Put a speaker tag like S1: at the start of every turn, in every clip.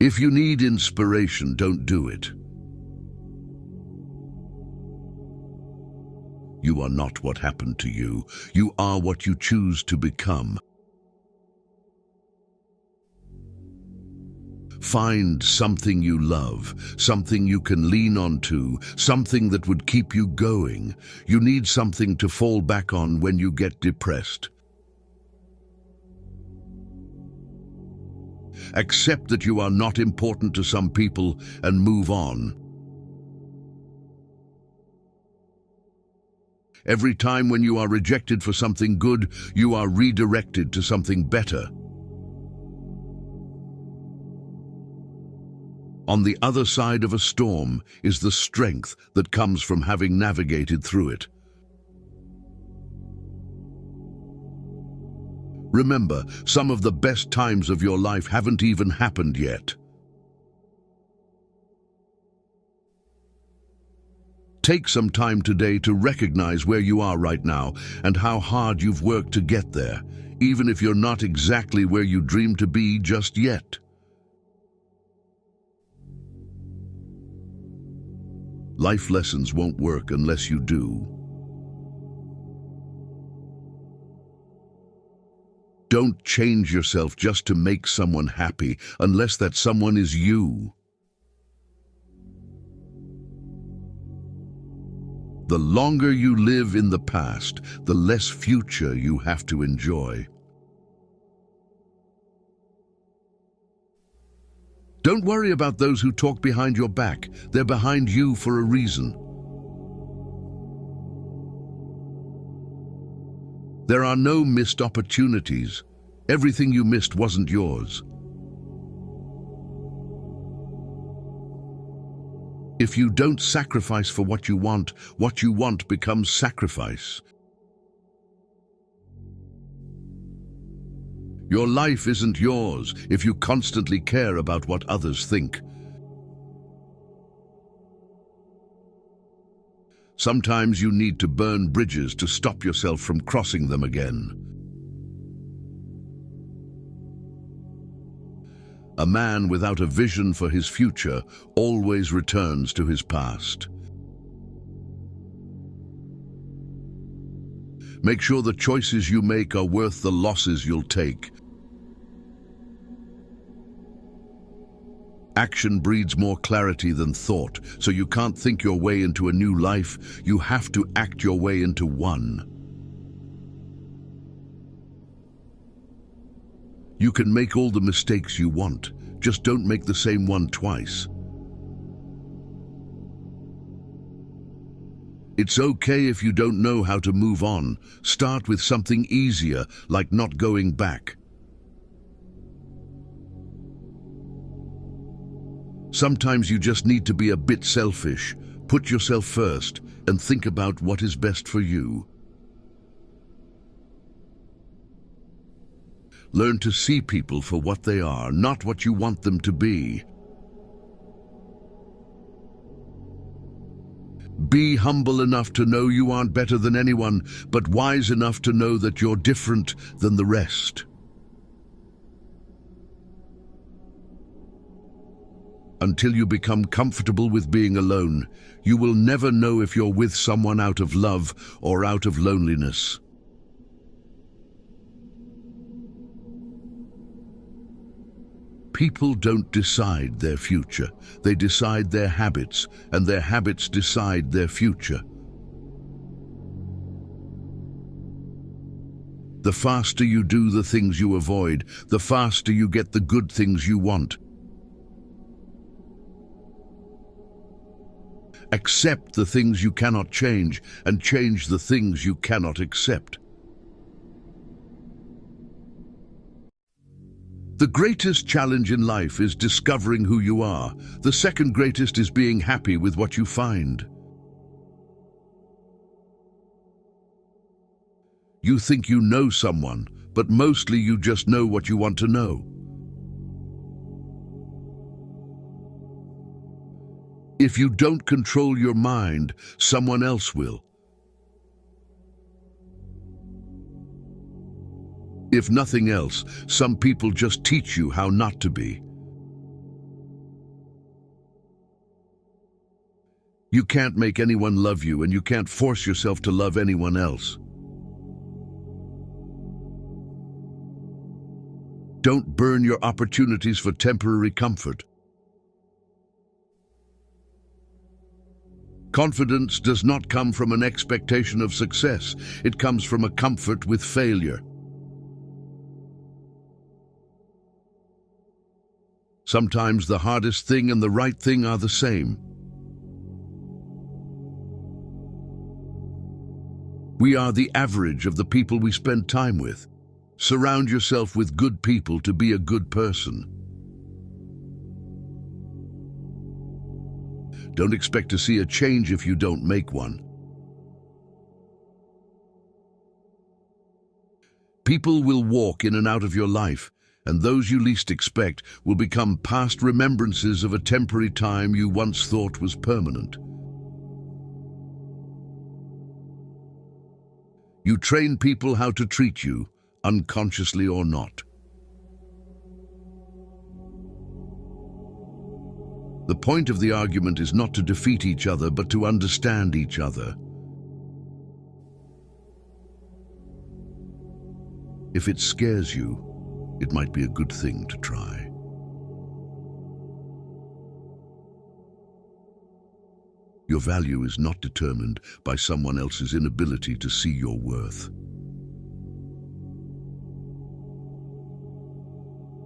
S1: If you need inspiration, don't do it. You are not what happened to you. You are what you choose to become. Find something you love, something you can lean onto, something that would keep you going. You need something to fall back on when you get depressed. Accept that you are not important to some people and move on. Every time when you are rejected for something good, you are redirected to something better. On the other side of a storm is the strength that comes from having navigated through it. Remember, some of the best times of your life haven't even happened yet. Take some time today to recognize where you are right now and how hard you've worked to get there, even if you're not exactly where you dream to be just yet. Life lessons won't work unless you do. Don't change yourself just to make someone happy, unless that someone is you. The longer you live in the past, the less future you have to enjoy. Don't worry about those who talk behind your back. They're behind you for a reason. There are no missed opportunities. Everything you missed wasn't yours. If you don't sacrifice for what you want becomes sacrifice. Your life isn't yours if you constantly care about what others think. Sometimes you need to burn bridges to stop yourself from crossing them again. A man without a vision for his future always returns to his past. Make sure the choices you make are worth the losses you'll take. Action breeds more clarity than thought, so you can't think your way into a new life. You have to act your way into one. You can make all the mistakes you want, just don't make the same one twice. It's okay if you don't know how to move on. Start with something easier, like not going back. Sometimes you just need to be a bit selfish. Put yourself first and think about what is best for you. Learn to see people for what they are, not what you want them to be. Be humble enough to know you aren't better than anyone, but wise enough to know that you're different than the rest. Until you become comfortable with being alone, you will never know if you're with someone out of love or out of loneliness. People don't decide their future. They decide their habits, and their habits decide their future. The faster you do the things you avoid, the faster you get the good things you want. Accept the things you cannot change, and change the things you cannot accept. The greatest challenge in life is discovering who you are. The second greatest is being happy with what you find. You think you know someone, but mostly you just know what you want to know. If you don't control your mind, someone else will. If nothing else, some people just teach you how not to be. You can't make anyone love you, and you can't force yourself to love anyone else. Don't burn your opportunities for temporary comfort. Confidence does not come from an expectation of success. It comes from a comfort with failure. Sometimes the hardest thing and the right thing are the same. We are the average of the people we spend time with. Surround yourself with good people to be a good person. Don't expect to see a change if you don't make one. People will walk in and out of your life, and those you least expect will become past remembrances of a temporary time you once thought was permanent. You train people how to treat you, unconsciously or not. The point of the argument is not to defeat each other, but to understand each other. If it scares you, it might be a good thing to try. Your value is not determined by someone else's inability to see your worth.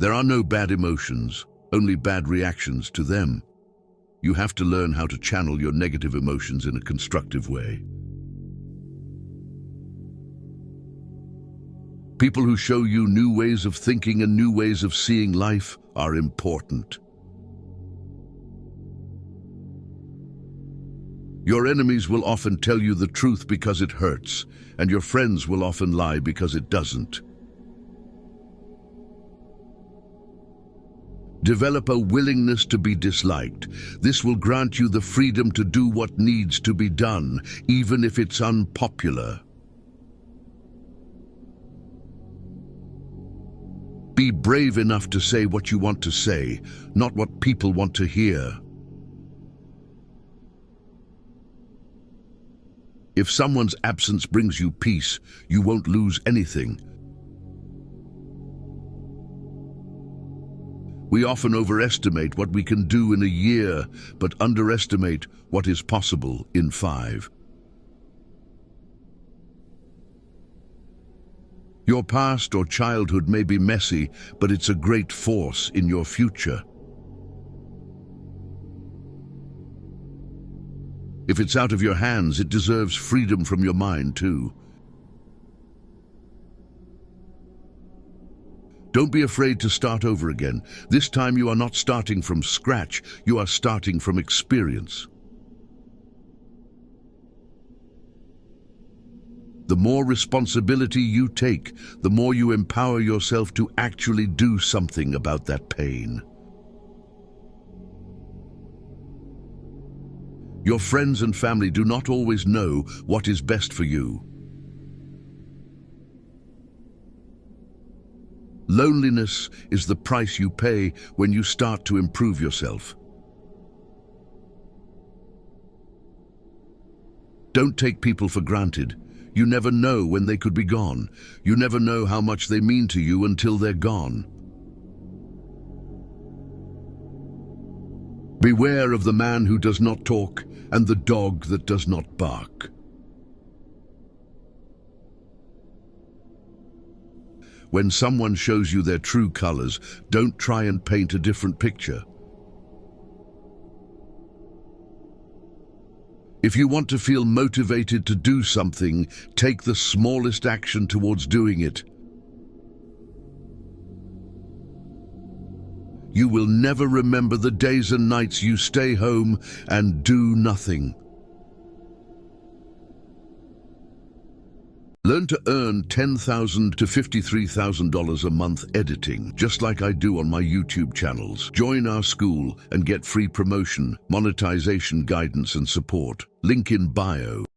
S1: There are no bad emotions, only bad reactions to them. You have to learn how to channel your negative emotions in a constructive way. People who show you new ways of thinking and new ways of seeing life are important. Your enemies will often tell you the truth because it hurts, and your friends will often lie because it doesn't. Develop a willingness to be disliked. This will grant you the freedom to do what needs to be done, even if it's unpopular. Be brave enough to say what you want to say, not what people want to hear. If someone's absence brings you peace, you won't lose anything. We often overestimate what we can do in a year, but underestimate what is possible in 5. Your past or childhood may be messy, but it's a great force in your future. If it's out of your hands, it deserves freedom from your mind too. Don't be afraid to start over again. This time you are not starting from scratch, you are starting from experience. The more responsibility you take, the more you empower yourself to actually do something about that pain. Your friends and family do not always know what is best for you. Loneliness is the price you pay when you start to improve yourself. Don't take people for granted. You never know when they could be gone. You never know how much they mean to you until they're gone. Beware of the man who does not talk and the dog that does not bark. When someone shows you their true colors, don't try and paint a different picture. If you want to feel motivated to do something, take the smallest action towards doing it. You will never remember the days and nights you stay home and do nothing. Learn to earn $10,000 to $53,000 a month editing, just like I do on my YouTube channels. Join our school and get free promotion, monetization guidance and support. Link in bio.